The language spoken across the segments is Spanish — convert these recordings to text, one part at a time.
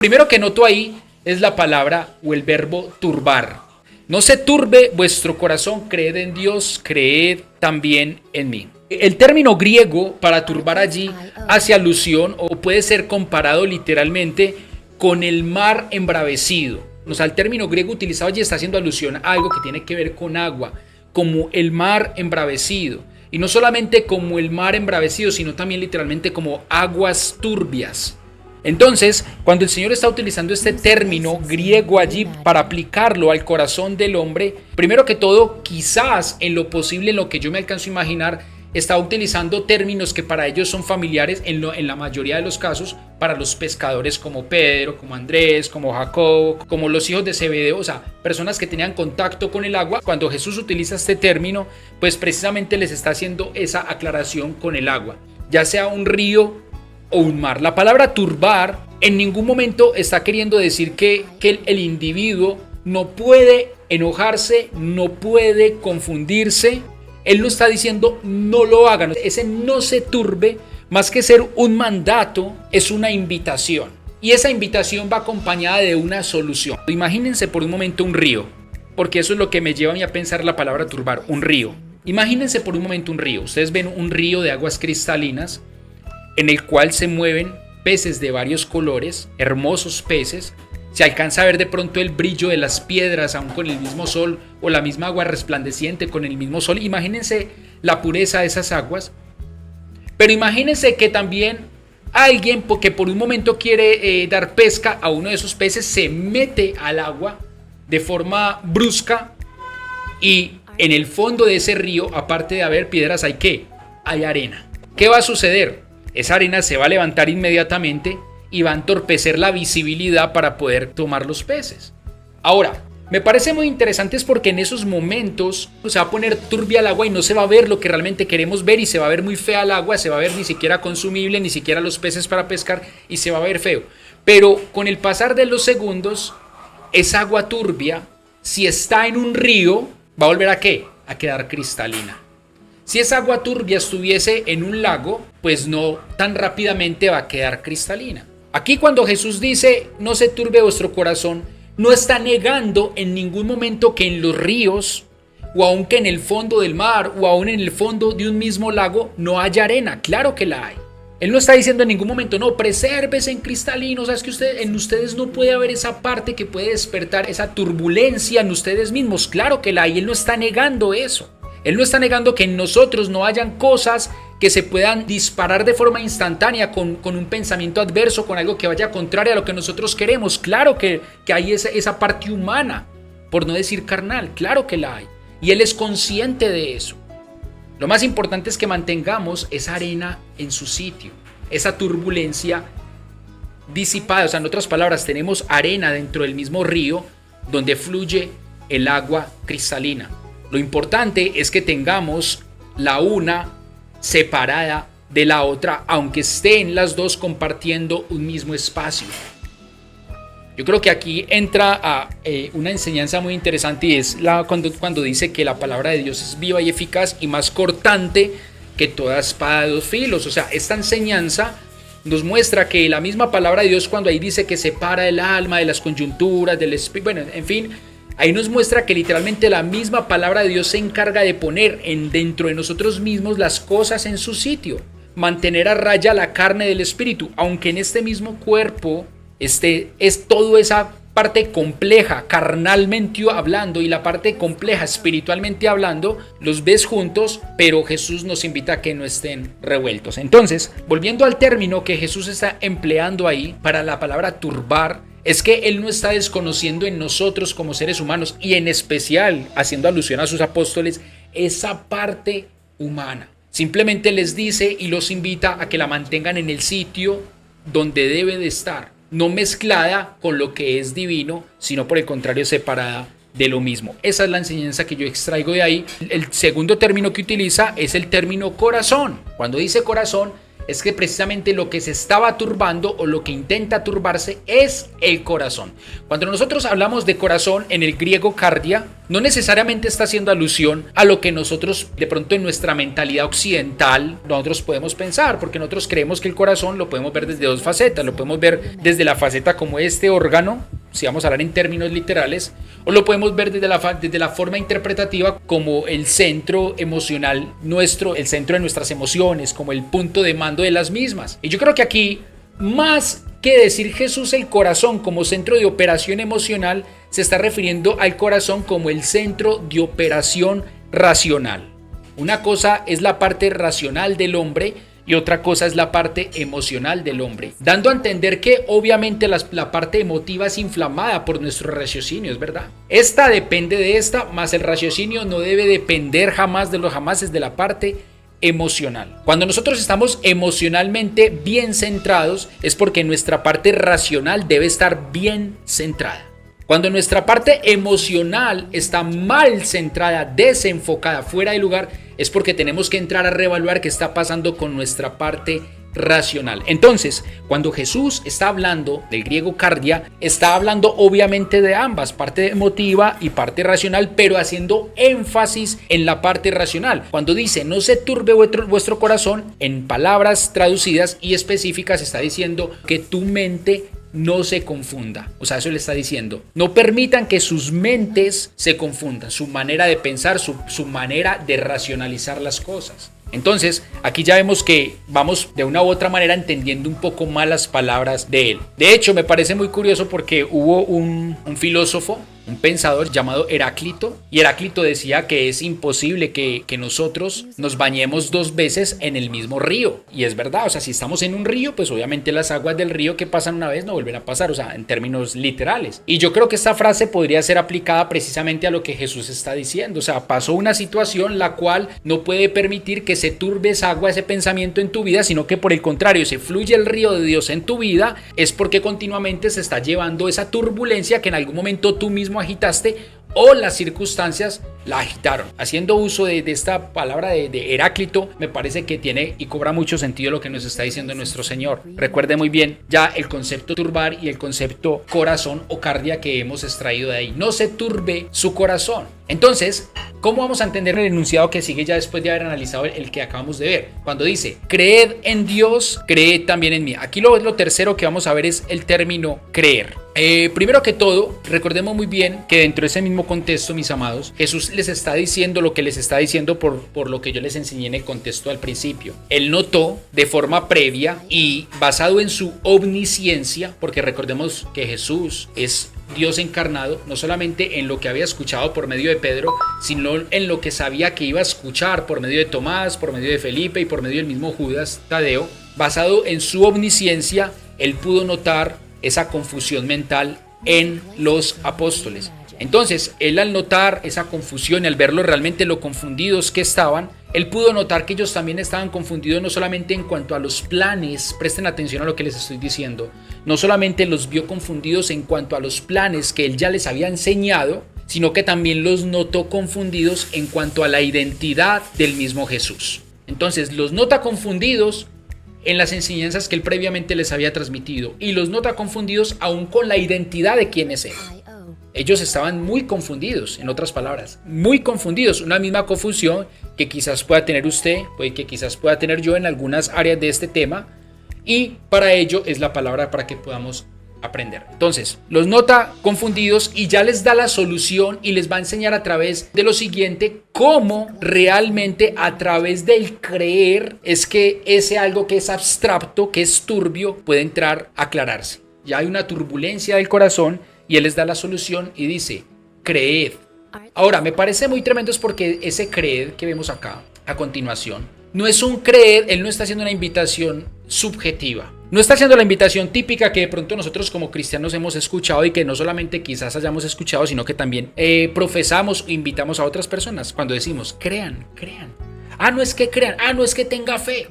Primero que noto ahí es la palabra o el verbo turbar. No se turbe vuestro corazón, creed en Dios, creed también en mí. El término griego para turbar allí hace alusión o puede ser comparado literalmente con el mar embravecido. O sea, el término griego utilizado allí está haciendo alusión a algo que tiene que ver con agua, como el mar embravecido. Y no solamente como el mar embravecido, sino también literalmente como aguas turbias. Entonces, cuando el Señor está utilizando este término griego allí para aplicarlo al corazón del hombre, primero que todo, quizás en lo posible, en lo que yo me alcanzo a imaginar, está utilizando términos que para ellos son familiares en la mayoría de los casos para los pescadores como Pedro, como Andrés, como Jacobo, como los hijos de Zebedeo, o sea, personas que tenían contacto con el agua. Cuando Jesús utiliza este término, pues precisamente les está haciendo esa aclaración con el agua, ya sea un río o un mar. La palabra turbar en ningún momento está queriendo decir que el individuo no puede enojarse, no puede confundirse. Él no está diciendo no lo hagan. Ese no se turbe, más que ser un mandato, es una invitación. Y esa invitación va acompañada de una solución. Imagínense por un momento un río, porque eso es lo que me lleva a mí a pensar la palabra turbar, un río. Imagínense por un momento un río. Ustedes ven un río de aguas cristalinas en el cual se mueven peces de varios colores, hermosos peces. Se alcanza a ver de pronto el brillo de las piedras aún con el mismo sol, o la misma agua resplandeciente con el mismo sol. Imagínense la pureza de esas aguas. Pero imagínense que también alguien que por un momento quiere dar pesca a uno de esos peces se mete al agua de forma brusca, y en el fondo de ese río, aparte de haber piedras, ¿hay qué? Hay arena. ¿Qué va a suceder? Esa arena se va a levantar inmediatamente y va a entorpecer la visibilidad para poder tomar los peces. Ahora, me parece muy interesante es porque en esos momentos se va a poner turbia el agua y no se va a ver lo que realmente queremos ver, y se va a ver muy fea el agua, se va a ver ni siquiera consumible, ni siquiera los peces para pescar, y se va a ver feo. Pero con el pasar de los segundos, esa agua turbia, si está en un río, va a volver ¿a qué? A quedar cristalina. Si esa agua turbia estuviese en un lago, pues no tan rápidamente va a quedar cristalina. Aquí cuando Jesús dice no se turbe vuestro corazón, no está negando en ningún momento que en los ríos, o aun que en el fondo del mar, o aun en el fondo de un mismo lago, no haya arena. Claro que la hay. Él no está diciendo en ningún momento, no, presérvese en cristalino. O sea, es que en ustedes no puede haber esa parte que puede despertar esa turbulencia en ustedes mismos. Claro que la hay. Él no está negando eso. Él no está negando que en nosotros no hayan cosas que se puedan disparar de forma instantánea con un pensamiento adverso, con algo que vaya contrario a lo que nosotros queremos. Claro que hay esa parte humana, por no decir carnal, claro que la hay. Y Él es consciente de eso. Lo más importante es que mantengamos esa arena en su sitio, esa turbulencia disipada. O sea, en otras palabras, tenemos arena dentro del mismo río donde fluye el agua cristalina. Lo importante es que tengamos la una separada de la otra, aunque estén las dos compartiendo un mismo espacio. Yo creo que aquí entra a una enseñanza muy interesante, y es cuando dice que la palabra de Dios es viva y eficaz y más cortante que toda espada de dos filos. O sea, esta enseñanza nos muestra que la misma palabra de Dios, cuando ahí dice que separa el alma de las coyunturas, del espíritu, bueno, en fin, ahí nos muestra que literalmente la misma palabra de Dios se encarga de poner dentro de nosotros mismos las cosas en su sitio, mantener a raya la carne del espíritu, aunque en este mismo cuerpo es toda esa parte compleja, carnalmente hablando, y la parte compleja, espiritualmente hablando, los ves juntos, pero Jesús nos invita a que no estén revueltos. Entonces, volviendo al término que Jesús está empleando ahí para la palabra turbar, es que Él no está desconociendo en nosotros como seres humanos, y en especial haciendo alusión a sus apóstoles, esa parte humana. Simplemente les dice y los invita a que la mantengan en el sitio donde debe de estar, no mezclada con lo que es divino, sino por el contrario separada de lo mismo. Esa es la enseñanza que yo extraigo de ahí. El segundo término que utiliza es el término corazón. Cuando dice corazón, es que precisamente lo que se estaba turbando o lo que intenta turbarse es el corazón. Cuando nosotros hablamos de corazón en el griego cardia, no necesariamente está haciendo alusión a lo que nosotros de pronto en nuestra mentalidad occidental nosotros podemos pensar, porque nosotros creemos que el corazón lo podemos ver desde dos facetas, lo podemos ver desde la faceta como este órgano, si vamos a hablar en términos literales, o lo podemos ver desde la forma interpretativa como el centro emocional nuestro, el centro de nuestras emociones, como el punto de mando de las mismas. Y yo creo que aquí, más que decir Jesús el corazón como centro de operación emocional, se está refiriendo al corazón como el centro de operación racional. Una cosa es la parte racional del hombre y otra cosa es la parte emocional del hombre, dando a entender que obviamente la parte emotiva es inflamada por nuestro raciocinio, es verdad. Esta depende de esta, más el raciocinio no debe depender jamás de los jamases de la parte emocional. Cuando nosotros estamos emocionalmente bien centrados es porque nuestra parte racional debe estar bien centrada. Cuando nuestra parte emocional está mal centrada, desenfocada, fuera de lugar, es porque tenemos que entrar a reevaluar qué está pasando con nuestra parte racional. Entonces, cuando Jesús está hablando del griego cardia, está hablando obviamente de ambas, parte emotiva y parte racional, pero haciendo énfasis en la parte racional. Cuando dice no se turbe vuestro corazón, en palabras traducidas y específicas está diciendo que tu mente no se confunda. O sea, eso le está diciendo. No permitan que sus mentes se confundan, su manera de pensar, su manera de racionalizar las cosas. Entonces, aquí ya vemos que vamos de una u otra manera entendiendo un poco más las palabras de él. De hecho, me parece muy curioso porque hubo un filósofo, un pensador llamado Heráclito, y Heráclito decía que es imposible que nosotros nos bañemos dos veces en el mismo río. Y es verdad, o sea, si estamos en un río, pues obviamente las aguas del río que pasan una vez no vuelven a pasar, o sea, en términos literales. Y yo creo que esta frase podría ser aplicada precisamente a lo que Jesús está diciendo. O sea, pasó una situación la cual no puede permitir que se turbe esa agua, ese pensamiento en tu vida, sino que por el contrario, si fluye el río de Dios en tu vida, es porque continuamente se está llevando esa turbulencia que en algún momento tú mismo agitaste o las circunstancias la agitaron. Haciendo uso de esta palabra de Heráclito, me parece que tiene y cobra mucho sentido lo que nos está diciendo nuestro Señor. Recuerde muy bien ya el concepto turbar y el concepto corazón o cardia que hemos extraído de ahí. No se turbe su corazón. Entonces, ¿cómo vamos a entender el enunciado que sigue ya después de haber analizado el que acabamos de ver? Cuando dice, creed en Dios, creed también en mí. Aquí lo tercero que vamos a ver es el término creer. Primero que todo, recordemos muy bien que dentro de ese mismo contexto, mis amados, Jesús les está diciendo lo que les está diciendo por lo que yo les enseñé en el contexto al principio. Él notó de forma previa y basado en su omnisciencia, porque recordemos que Jesús es Dios encarnado, no solamente en lo que había escuchado por medio de Pedro, sino en lo que sabía que iba a escuchar por medio de Tomás, por medio de Felipe y por medio del mismo Judas Tadeo. Basado en su omnisciencia, él pudo notar esa confusión mental en los apóstoles. Entonces, él al notar esa confusión y al verlo realmente lo confundidos que estaban, él pudo notar que ellos también estaban confundidos no solamente en cuanto a los planes, presten atención a lo que les estoy diciendo, no solamente los vio confundidos en cuanto a los planes que él ya les había enseñado, sino que también los notó confundidos en cuanto a la identidad del mismo Jesús. Entonces, los nota confundidos en las enseñanzas que él previamente les había transmitido y los nota confundidos aún con la identidad de quién es él. Ellos estaban muy confundidos, en otras palabras, muy confundidos, una misma confusión que quizás pueda tener usted, que quizás pueda tener yo en algunas áreas de este tema, y para ello es la palabra para que podamos aprender. Entonces, los nota confundidos y ya les da la solución y les va a enseñar a través de lo siguiente cómo realmente a través del creer es que ese algo que es abstracto, que es turbio, puede entrar a aclararse. Ya hay una turbulencia del corazón y él les da la solución y dice, creed. Ahora, me parece muy tremendo es porque ese creed que vemos acá, a continuación, no es un creer, él no está haciendo una invitación subjetiva. No está haciendo la invitación típica que de pronto nosotros como cristianos hemos escuchado y que no solamente quizás hayamos escuchado, sino que también profesamos e invitamos a otras personas cuando decimos, crean. Ah, no es que crean, no es que tenga fe.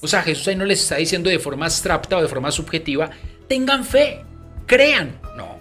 O sea, Jesús ahí no les está diciendo de forma abstracta o de forma subjetiva, tengan fe, crean. No,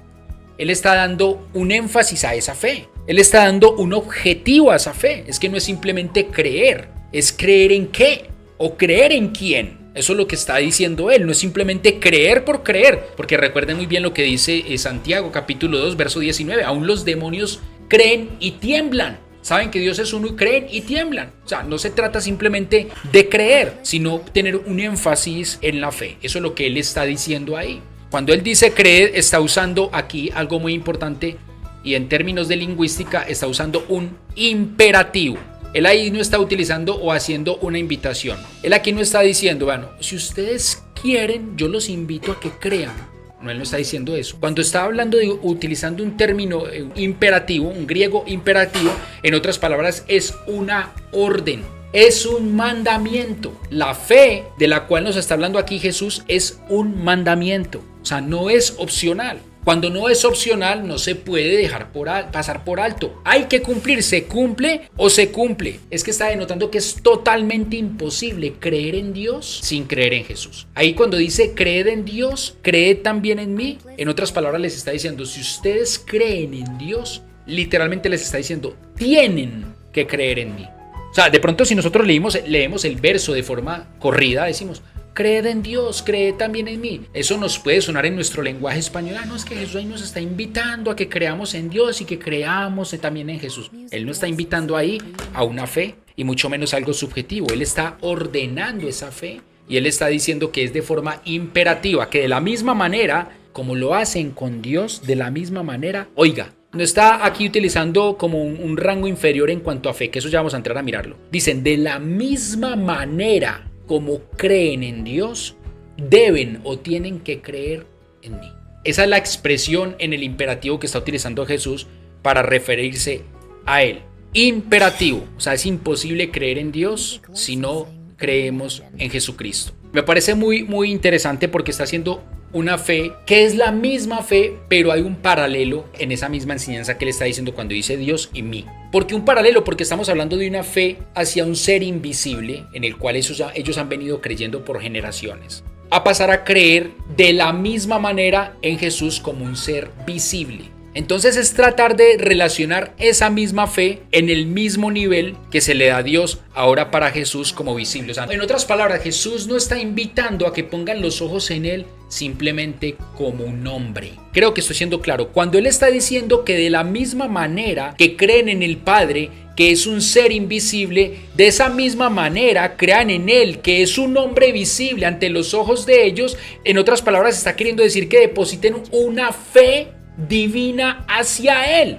él está dando un énfasis a esa fe. Él está dando un objetivo a esa fe. Es que no es simplemente creer, es creer en qué o creer en quién. Eso es lo que está diciendo él, no es simplemente creer por creer, porque recuerden muy bien lo que dice Santiago capítulo 2, verso 19, aún los demonios creen y tiemblan. Saben que Dios es uno y creen y tiemblan. O sea, no se trata simplemente de creer, sino tener un énfasis en la fe. Eso es lo que él está diciendo ahí. Cuando él dice creer, está usando aquí algo muy importante y en términos de lingüística está usando un imperativo. Él ahí no está utilizando o haciendo una invitación. Él aquí no está diciendo, bueno, si ustedes quieren, yo los invito a que crean. No, él no está diciendo eso. Cuando está hablando de utilizando un término imperativo, un griego imperativo, en otras palabras, es una orden. Es un mandamiento. La fe de la cual nos está hablando aquí Jesús es un mandamiento. O sea, no es opcional. Cuando no es opcional, no se puede dejar pasar por alto. Hay que cumplir, se cumple o se cumple. Es que está denotando que es totalmente imposible creer en Dios sin creer en Jesús. Ahí cuando dice creed en Dios, creed también en mí. En otras palabras les está diciendo, si ustedes creen en Dios, literalmente les está diciendo, tienen que creer en mí. O sea, de pronto si nosotros leemos el verso de forma corrida, decimos, creed en Dios, creed también en mí. Eso nos puede sonar en nuestro lenguaje español. No, es que Jesús ahí nos está invitando a que creamos en Dios y que creamos también en Jesús. Él no está invitando ahí a una fe y mucho menos algo subjetivo. Él está ordenando esa fe y él está diciendo que es de forma imperativa, que de la misma manera como lo hacen con Dios, de la misma manera, oiga, no está aquí utilizando como un rango inferior en cuanto a fe, que eso ya vamos a entrar a mirarlo. Dicen, de la misma manera como creen en Dios, deben o tienen que creer en mí. Esa es la expresión en el imperativo que está utilizando Jesús para referirse a él. Imperativo, o sea, es imposible creer en Dios si no creemos en Jesucristo. Me parece muy, muy interesante porque está haciendo una fe que es la misma fe, pero hay un paralelo en esa misma enseñanza que le está diciendo cuando dice Dios y mí. ¿Por qué un paralelo? Porque estamos hablando de una fe hacia un ser invisible en el cual ellos han venido creyendo por generaciones, a pasar a creer de la misma manera en Jesús como un ser visible. Entonces es tratar de relacionar esa misma fe en el mismo nivel que se le da a Dios ahora para Jesús como visible. O sea, en otras palabras, Jesús no está invitando a que pongan los ojos en él simplemente como un hombre. Creo que estoy siendo claro. Cuando él está diciendo que de la misma manera que creen en el Padre, que es un ser invisible, de esa misma manera crean en él, que es un hombre visible ante los ojos de ellos, en otras palabras está queriendo decir que depositen una fe divina hacia él.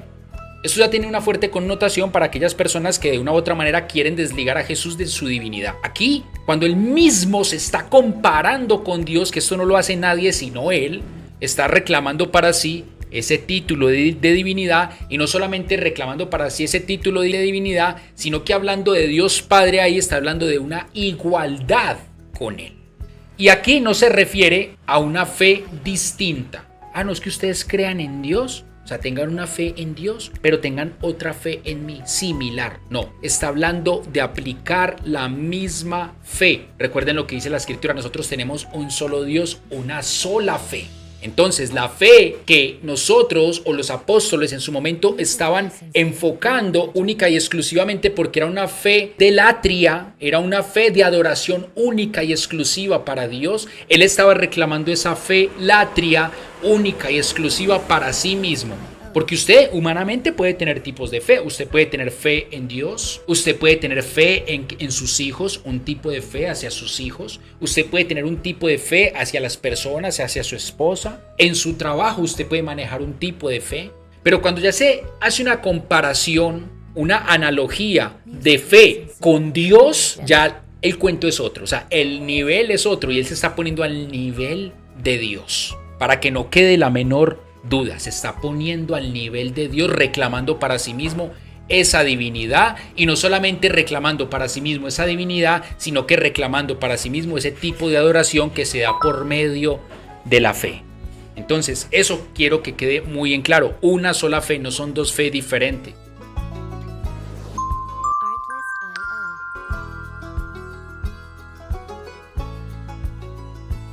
Eso ya tiene una fuerte connotación para aquellas personas que de una u otra manera quieren desligar a Jesús de su divinidad. Aquí, cuando él mismo se está comparando con Dios, que esto no lo hace nadie sino él, está reclamando para sí ese título de divinidad, y no solamente reclamando para sí ese título de divinidad, sino que hablando de Dios Padre, ahí está hablando de una igualdad con él. Y aquí no se refiere a una fe distinta. No es que ustedes crean en Dios, o sea, tengan una fe en Dios, pero tengan otra fe en mí, similar. No, está hablando de aplicar la misma fe. Recuerden lo que dice la Escritura, nosotros tenemos un solo Dios, una sola fe. Entonces, la fe que nosotros o los apóstoles en su momento estaban enfocando única y exclusivamente porque era una fe de latria, era una fe de adoración única y exclusiva para Dios, él estaba reclamando esa fe latria única y exclusiva para sí mismo. Porque usted humanamente puede tener tipos de fe. Usted puede tener fe en Dios. Usted puede tener fe en sus hijos, un tipo de fe hacia sus hijos. Usted puede tener un tipo de fe hacia las personas, hacia su esposa. En su trabajo usted puede manejar un tipo de fe. Pero cuando ya se hace una comparación, una analogía de fe con Dios, ya el cuento es otro. O sea, el nivel es otro y él se está poniendo al nivel de Dios. Para que no quede la menor duda, se está poniendo al nivel de Dios, reclamando para sí mismo esa divinidad, y no solamente reclamando para sí mismo esa divinidad, sino que reclamando para sí mismo ese tipo de adoración que se da por medio de la fe. Entonces, eso quiero que quede muy en claro, una sola fe, no son dos fe diferentes.